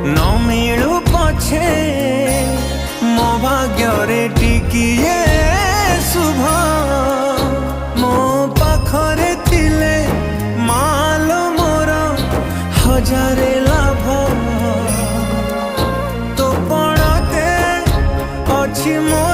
न मिलू पछे मो भाग्य टिकिए शुभ मो पाखरे थिले मालो मोर हजारे लाभ तो पड़ते अच्छी मोर